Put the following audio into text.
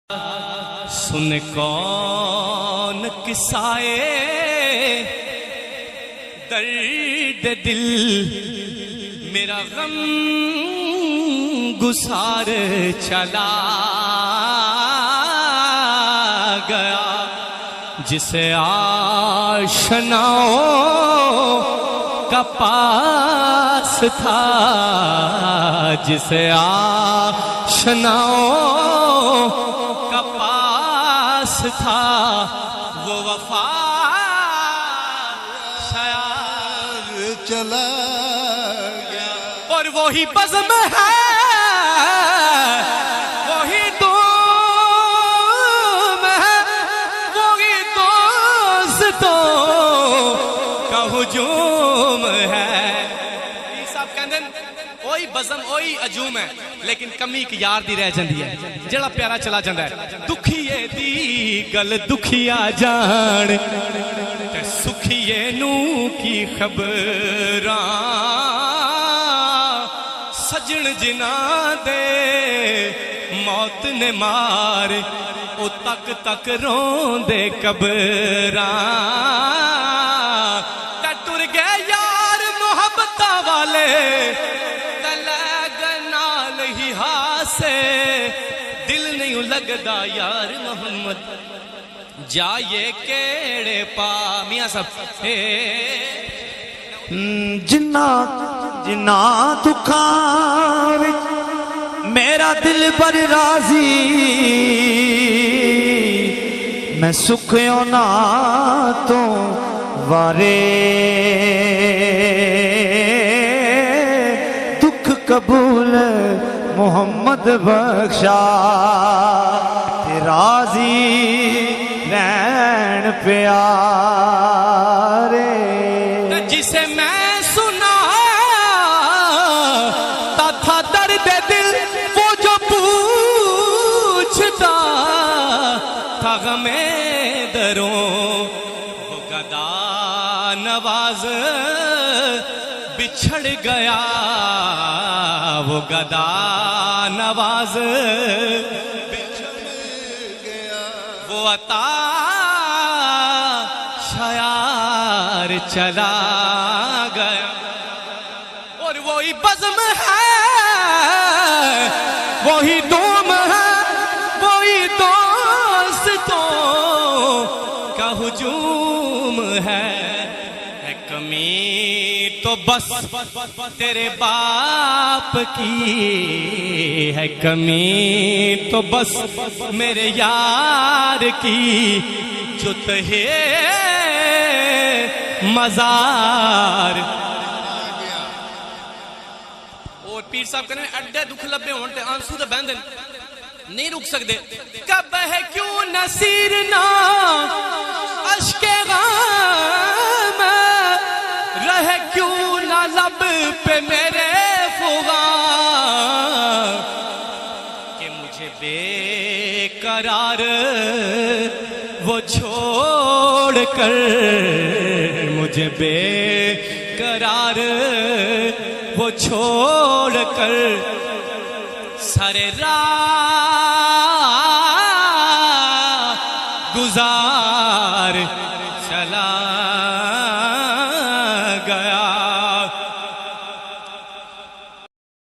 सुन कौन किस्साए दर्द दिल मेरा गम गुसार चला गया जिसे आशनाओं का पास था, जिसे आशनाओं का पास था वो वफा शायद चला गया। और वही बज़्म है, वही तुम है, वही दोस्तों का हुजूम है। साहब कहते ओही बज़म ओही अजूम है, लेकिन कमी एक यार दी रह जाती है जेड़ा प्यारा चला जाता है। दुखिए दी गल दुखिया जान ते सुखिए नू की खबरां, सजन जिना दे मौत ने मार ओ तक तक रोंदे कबरां। ते टुर गए यार मोहब्बतां वाले नाल ही हासे, दिल नहीं लगदा यार मोहम्मद जाए केड़े पा। मियां सब जिन्ना जिन्ना दुखां विच मेरा दिल पर राजी, मैं सुखियों ना तो वारे दुख कबूल मोहम्मद बख्शा ते राजी रैन प्यारे। जिसे मैं सुना था दर्द दिल वो जो पूछता था गमे दरों, वो गदा नवाज बिछड़ गया, वो गदा नवाज बिछड़ गया। वो अता शायर चला गया। और वही बज़्म है, वही तुम है, वही दोस्तों का हुजूम है। कमी तो बस तेरे बाप की है, कमी तो बस मेरे यार की जो तहे मजार। और पीर साहब कहने अड्डे दुख लब्बे होने ते आंसू तो बहंदे नहीं रुक सकते। कब है क्यों नसीर ना अश्के गाम रहे, क्यों ना लब पे मेरे फुगा कि मुझे बेकरार वो छोड़ कर, मुझे बेकरार वो छोड़ कर सारे रात